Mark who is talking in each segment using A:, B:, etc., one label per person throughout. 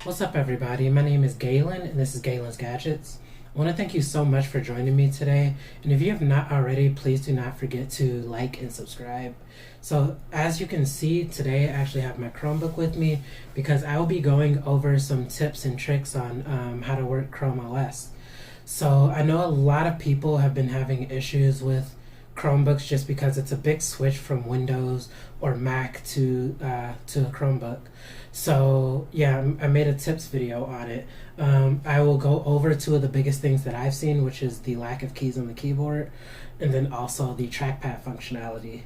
A: What's up, everybody? My name is Galen, and this is Galen's Gadgets. I want to thank you so much for joining me today. And if you have not already, please do not forget to like and subscribe. So, as you can see, today I actually have my Chromebook with me because I will be going over some tips and tricks on how to work Chrome OS. So I know a lot of people have been having issues with Chromebooks just because it's a big switch from Windows or Mac to a Chromebook. So yeah, I made a tips video on it. I will go over two of the biggest things that I've seen, which is the lack of keys on the keyboard, and then also the trackpad functionality.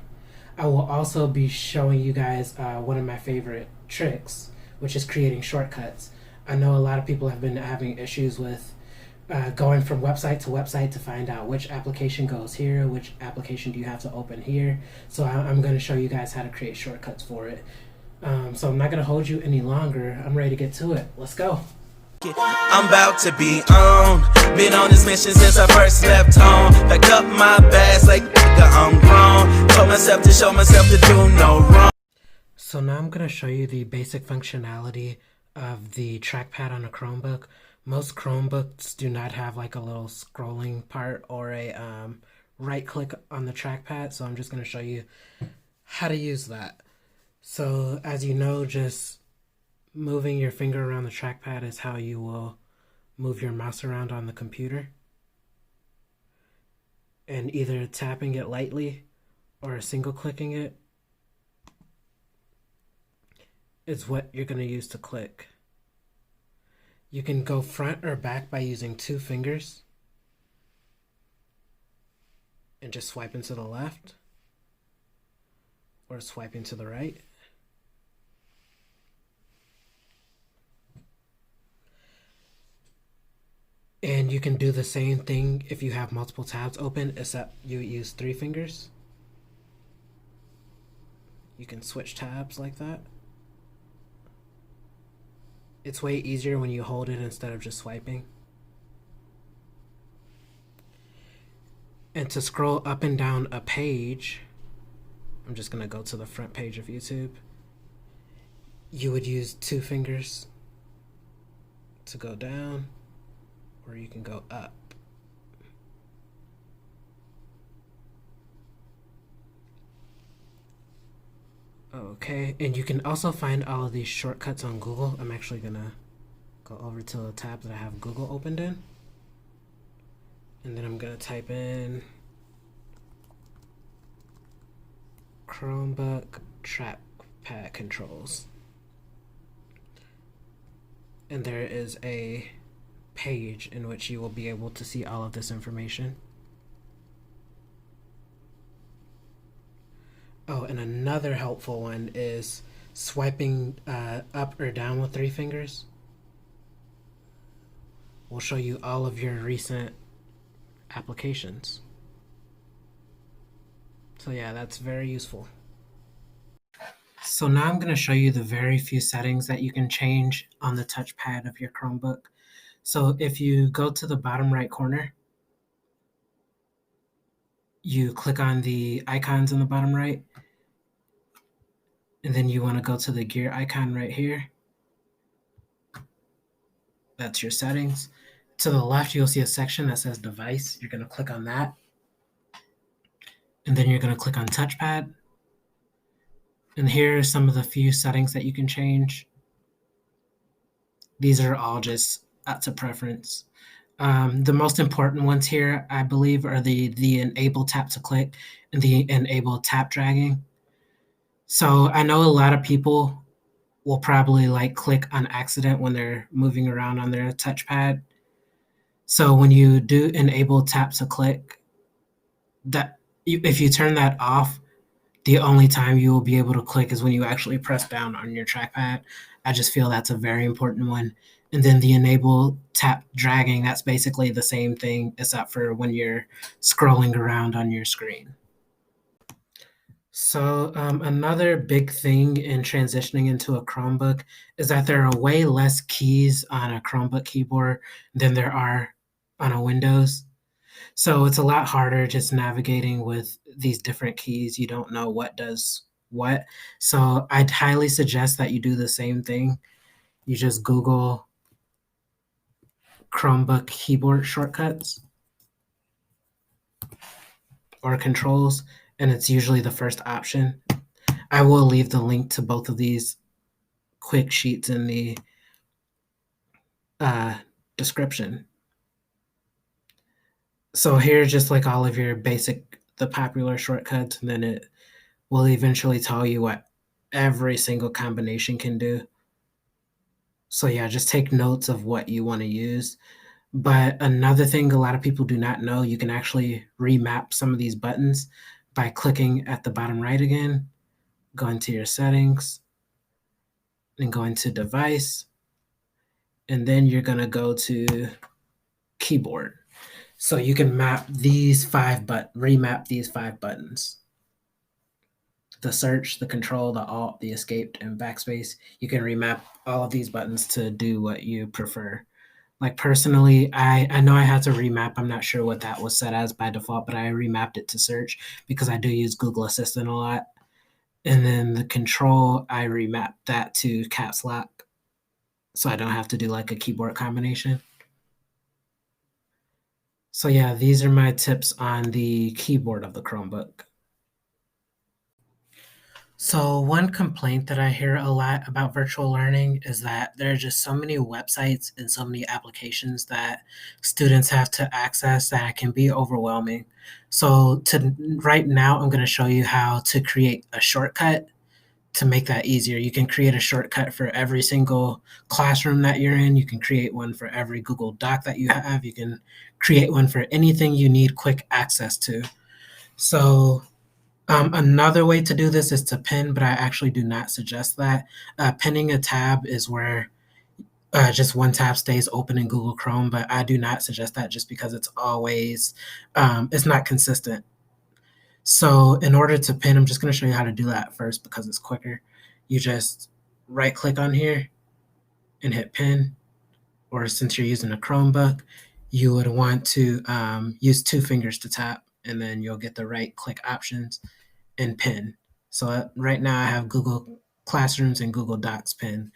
A: I will also be showing you guys one of my favorite tricks, which is creating shortcuts. I know a lot of people have been having issues with going from website to website to find out which application goes here, which application do you have to open here. So I'm going to show you guys how to create shortcuts for it. So I'm not going to hold you any longer. I'm ready to get to it. Let's go.
B: I'm about to be on. Been on this mission since I first left home. Packed up my bags like nigga, I'm grown. Told myself to show myself to do no wrong.
A: So now I'm going to show you the basic functionality of the trackpad on a Chromebook. Most Chromebooks do not have like a little scrolling part or a right click on the trackpad. So I'm just going to show you how to use that. So as you know, just moving your finger around the trackpad is how you will move your mouse around on the computer. And either tapping it lightly or single clicking it is what you're going to use to click. You can go front or back by using two fingers and just swiping to the left or swiping to the right. And you can do the same thing if you have multiple tabs open, except you use three fingers. You can switch tabs like that. It's way easier when you hold it instead of just swiping. And to scroll up and down a page, I'm just going to go to the front page of YouTube. You would use two fingers to go down, or you can go up. Okay, and you can also find all of these shortcuts on Google. I'm actually gonna go over to a tab that I have Google opened in. And then I'm gonna type in Chromebook trackpad controls. And there is a page in which you will be able to see all of this information. Oh, and another helpful one is swiping up or down with three fingers. Will show you all of your recent applications. So yeah, that's very useful. So now I'm going to show you the very few settings that you can change on the touchpad of your Chromebook. So if you go to the bottom right corner, you click on the icons in the bottom right, and then you want to go to the gear icon right here. That's your settings. To the left, you'll see a section that says device. You're going to click on that. And then you're going to click on touchpad. And here are some of the few settings that you can change. These are all just up to preference. The most important ones here, I believe, are the enable tap to click and the enable tap dragging. So I know a lot of people will probably like click on accident when they're moving around on their touchpad. So when you do enable tap to click, if you turn that off, the only time you will be able to click is when you actually press down on your trackpad. I just feel that's a very important one. And then the enable tap dragging, that's basically the same thing except for when you're scrolling around on your screen. So another big thing in transitioning into a Chromebook is that there are way less keys on a Chromebook keyboard than there are on a Windows. So it's a lot harder just navigating with these different keys. You don't know what does what. So I'd highly suggest that you do the same thing You just Google Chromebook keyboard shortcuts or controls, and it's usually the first option. I will leave the link to both of these quick sheets in the uh, description. So here's just like all of your basic, the popular shortcuts, and then it will eventually tell you what every single combination can do. So yeah, just take notes of what you want to use. But another thing a lot of people do not know, you can actually remap some of these buttons by clicking at the bottom right again, go into your settings, and go into device, and then you're going to go to keyboard. So you can remap these 5 buttons. The search, the control, the alt, the escape, and backspace. You can remap all of these buttons to do what you prefer. Like personally, I know I had to remap. I'm not sure what that was set as by default, but I remapped it to search because I do use Google Assistant a lot. And then the control, I remapped that to caps lock, so I don't have to do like a keyboard combination. So yeah, these are my tips on the keyboard of the Chromebook. So one complaint that I hear a lot about virtual learning is that there are just so many websites and so many applications that students have to access that it can be overwhelming. So right now, I'm going to show you how to create a shortcut to make that easier. You can create a shortcut for every single classroom that you're in. You can create one for every Google Doc that you have. You can create one for anything you need quick access to. So another way to do this is to pin, but I actually do not suggest that. Pinning a tab is where just one tab stays open in Google Chrome, but I do not suggest that just because it's not consistent. So in order to pin, I'm just going to show you how to do that first because it's quicker. You just right click on here and hit pin, or since you're using a Chromebook, you would want to use 2 fingers to tap, and then you'll get the right click options and pin. So right now I have Google Classrooms and Google Docs pin.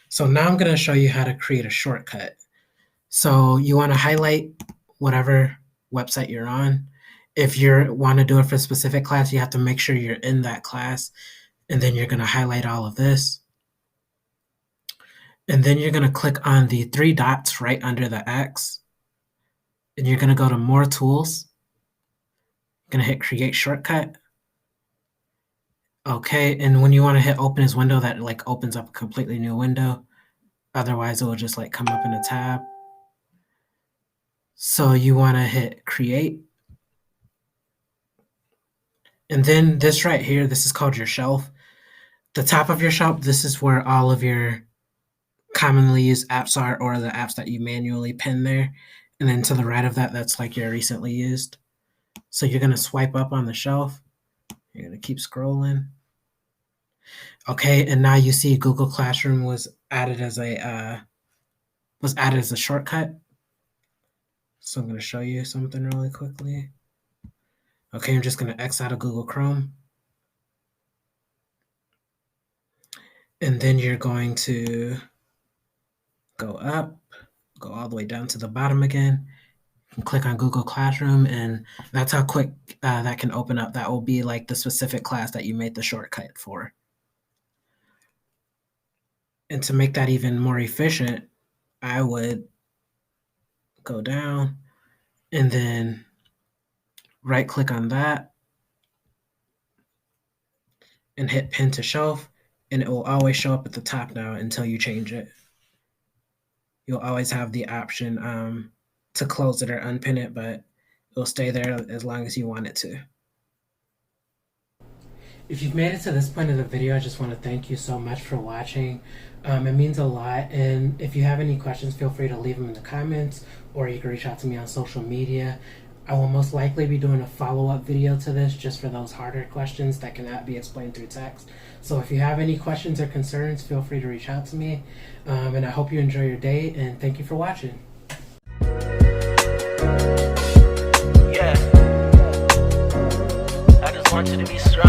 A: So now I'm going to show you how to create a shortcut. So you want to highlight whatever website you're on. If you want to do it for a specific class, you have to make sure you're in that class. And then you're going to highlight all of this. And then you're going to click on the 3 dots right under the X. And you're going to go to More Tools. You're going to hit Create Shortcut. Okay, and when you want to hit Open as Window, that like opens up a completely new window. Otherwise, it will just like come up in a tab. So you want to hit Create. And then this right here, this is called your shelf. The top of your shelf, this is where all of your commonly used apps are, or the apps that you manually pin there. And then to the right of that, that's like your recently used. So you're going to swipe up on the shelf. You're going to keep scrolling. Okay, and now you see Google Classroom was added as a shortcut. So I'm going to show you something really quickly. Okay, I'm just going to X out of Google Chrome. And then you're going to go up, go all the way down to the bottom again, and click on Google Classroom, and that's how quick that can open up. That will be like the specific class that you made the shortcut for. And to make that even more efficient, I would go down and then right click on that and hit pin to shelf, and it will always show up at the top now until you change it. You'll always have the option to close it or unpin it, but it'll stay there as long as you want it to. If you've made it to this point of the video, I just want to thank you so much for watching. It means a lot, and if you have any questions, feel free to leave them in the comments, or you can reach out to me on social media. I will most likely be doing a follow-up video to this just for those harder questions that cannot be explained through text. So if you have any questions or concerns, feel free to reach out to me. And I hope you enjoy your day, and thank you for watching.
B: Yeah, I just want you to be strong.